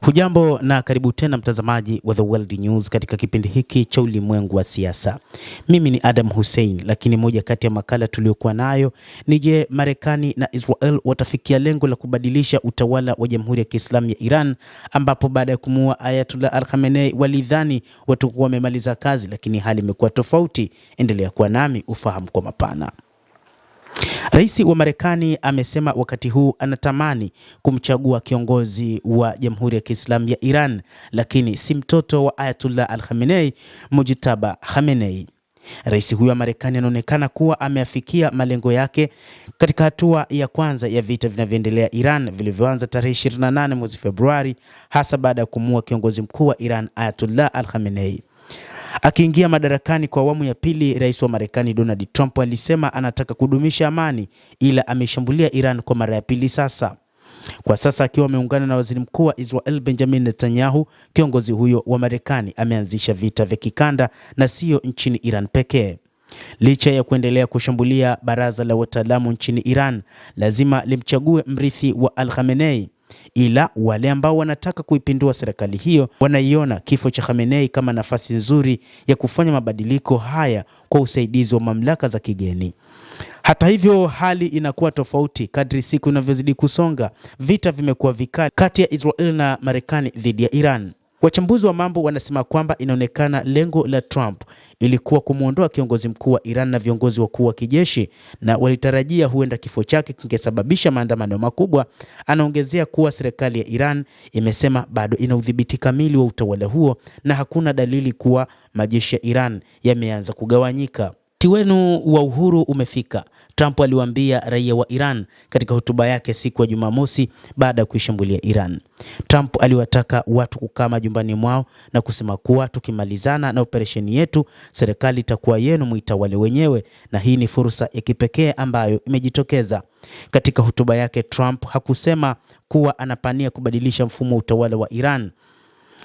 Hujambo na karibu tena mtazamaji wa The World News katika kipindi hiki cha ulimwengu wa siasa. Mimi ni Adam Hussein, lakini moja kati ya makala tuliokuwa nayo ni je, Marekani na Israel watafikia lengo la kubadilisha utawala wa Jamhuri ya Kiislamu ya Iran, ambapo baada ya kumuua Ayatollah Al-Khamenei walidhani watakuwa wamemaliza kazi, lakini hali imekuwa tofauti. Endelea kuwa nami ufahamu kwa mapana. Rais wa Marekani amesema wakati huu anatamani kumchagua kiongozi wa Jamhuri ya Kiislamu ya Iran, lakini si mtoto wa Ayatollah Al-Khamenei, Mujtaba Khamenei. Rais huyo wa Marekani anaonekana kuwa ameafikia malengo yake katika hatua ya kwanza ya vita vinavyoendelea Iran vilivyoanza tarehe 28 mwezi Februari, hasa baada ya kumuua kiongozi mkuu wa Iran Ayatollah Al-Khamenei. Akiingia madarakani kwa awamu ya pili, rais wa Marekani Donald Trump alisema anataka kudumisha amani, ila ameshambulia Iran kwa mara ya pili sasa. Kwa sasa akiwa ameungana na waziri mkuu wa Israel Benjamin Netanyahu, kiongozi huyo wa Marekani ameanzisha vita vya kikanda na sio nchini Iran pekee. Licha ya kuendelea kushambulia baraza la wataalamu nchini Iran, lazima limchague mrithi wa Al-Khamenei. Ila wale ambao wanataka kuipindua serikali hiyo wanaiona kifo cha Khamenei kama nafasi nzuri ya kufanya mabadiliko haya kwa usaidizi wa mamlaka za kigeni. Hata hivyo, hali inakuwa tofauti kadri siku inavyozidi kusonga. Vita vimekuwa vikali kati ya Israel na Marekani dhidi ya Iran. Wachambuzi wa mambo wanasema kwamba inaonekana lengo la Trump ilikuwa kumuondoa kiongozi mkuu wa Iran na viongozi wakuu wa kijeshi, na walitarajia huenda kifo chake kingesababisha maandamano makubwa. Anaongezea kuwa serikali ya Iran imesema bado ina udhibiti kamili wa utawala huo na hakuna dalili kuwa majeshi ya Iran yameanza kugawanyika. Wakati wenu wa uhuru umefika, Trump aliwaambia raia wa Iran katika hotuba yake siku ya Jumamosi baada ya kuishambulia Iran. Trump aliwataka watu kukaa majumbani mwao na kusema kuwa tukimalizana na operesheni yetu, serikali itakuwa yenu, muitawale wenyewe, na hii ni fursa ya kipekee ambayo imejitokeza. Katika hotuba yake, Trump hakusema kuwa anapania kubadilisha mfumo wa utawala wa Iran.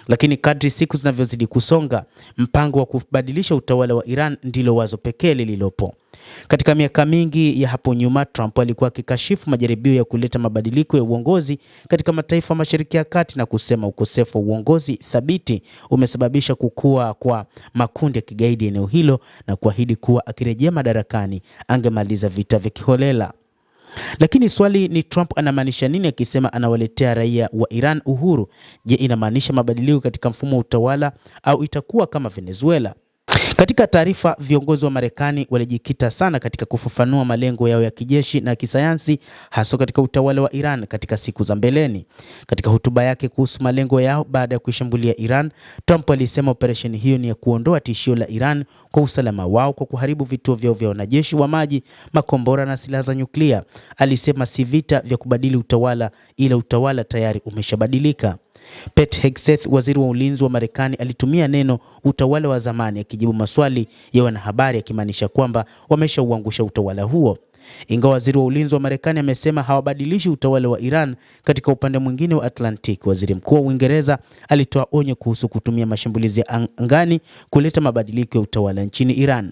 Lakini kadri siku zinavyozidi kusonga, mpango wa kubadilisha utawala wa Iran ndilo wazo pekee lililopo. Katika miaka mingi ya hapo nyuma, Trump alikuwa akikashifu majaribio ya kuleta mabadiliko ya uongozi katika mataifa Mashariki ya Kati na kusema ukosefu wa uongozi thabiti umesababisha kukua kwa makundi ya kigaidi eneo hilo, na kuahidi kuwa akirejea madarakani angemaliza vita vya kiholela. Lakini swali ni, Trump anamaanisha nini akisema anawaletea raia wa Iran uhuru? Je, inamaanisha mabadiliko katika mfumo wa utawala au itakuwa kama Venezuela? Katika taarifa, viongozi wa Marekani walijikita sana katika kufafanua malengo yao ya kijeshi na kisayansi, hasa katika utawala wa Iran katika siku za mbeleni. Katika hotuba yake kuhusu malengo yao baada ya kuishambulia Iran, Trump alisema operesheni hiyo ni ya kuondoa tishio la Iran kwa usalama wao kwa kuharibu vituo vyao vya wanajeshi wa maji, makombora na silaha za nyuklia. Alisema si vita vya kubadili utawala, ila utawala tayari umeshabadilika. Pete Hegseth, waziri wa ulinzi wa Marekani, alitumia neno utawala wa zamani akijibu maswali ya wanahabari, akimaanisha kwamba wameshauangusha utawala huo. Ingawa waziri wa ulinzi wa Marekani amesema hawabadilishi utawala wa Iran, katika upande mwingine wa Atlantic, waziri mkuu wa Uingereza alitoa onyo kuhusu kutumia mashambulizi ya angani kuleta mabadiliko ya utawala nchini Iran.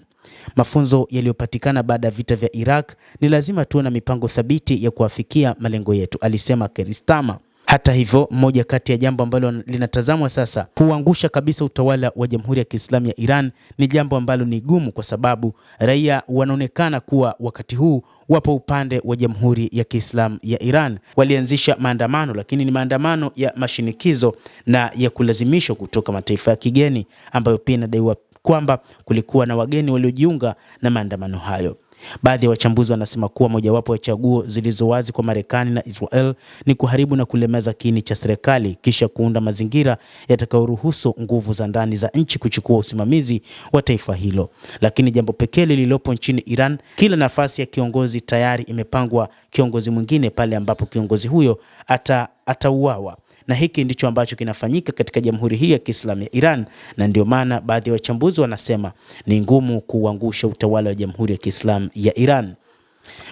Mafunzo yaliyopatikana baada ya vita vya Iraq: ni lazima tuwe na mipango thabiti ya kuafikia malengo yetu, alisema Keir Starmer. Hata hivyo, moja kati ya jambo ambalo linatazamwa sasa, kuangusha kabisa utawala wa Jamhuri ya Kiislamu ya Iran, ni jambo ambalo ni gumu kwa sababu raia wanaonekana kuwa wakati huu wapo upande wa Jamhuri ya Kiislamu ya Iran. Walianzisha maandamano, lakini ni maandamano ya mashinikizo na ya kulazimishwa kutoka mataifa ya kigeni, ambayo pia inadaiwa kwamba kulikuwa na wageni waliojiunga na maandamano hayo. Baadhi ya wachambuzi wanasema kuwa mojawapo ya chaguo zilizo wazi kwa Marekani na Israel ni kuharibu na kulemeza kiini cha serikali, kisha kuunda mazingira yatakayoruhusu nguvu za ndani za nchi kuchukua usimamizi wa taifa hilo. Lakini jambo pekee lililopo nchini Iran, kila nafasi ya kiongozi tayari imepangwa kiongozi mwingine pale ambapo kiongozi huyo atauawa. Na hiki ndicho ambacho kinafanyika katika Jamhuri hii ya Kiislamu ya Iran, na ndio maana baadhi ya wachambuzi wanasema ni ngumu kuangusha utawala wa Jamhuri ya Kiislamu ya Iran.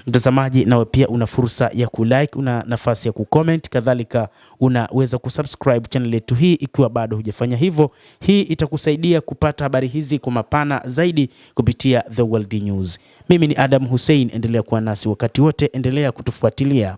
Mtazamaji, nawe pia una fursa ya kulike, una nafasi ya kucomment, kadhalika unaweza kusubscribe channel yetu hii ikiwa bado hujafanya hivyo. Hii itakusaidia kupata habari hizi kwa mapana zaidi kupitia The World News. Mimi ni Adam Hussein, endelea kuwa nasi wakati wote, endelea kutufuatilia.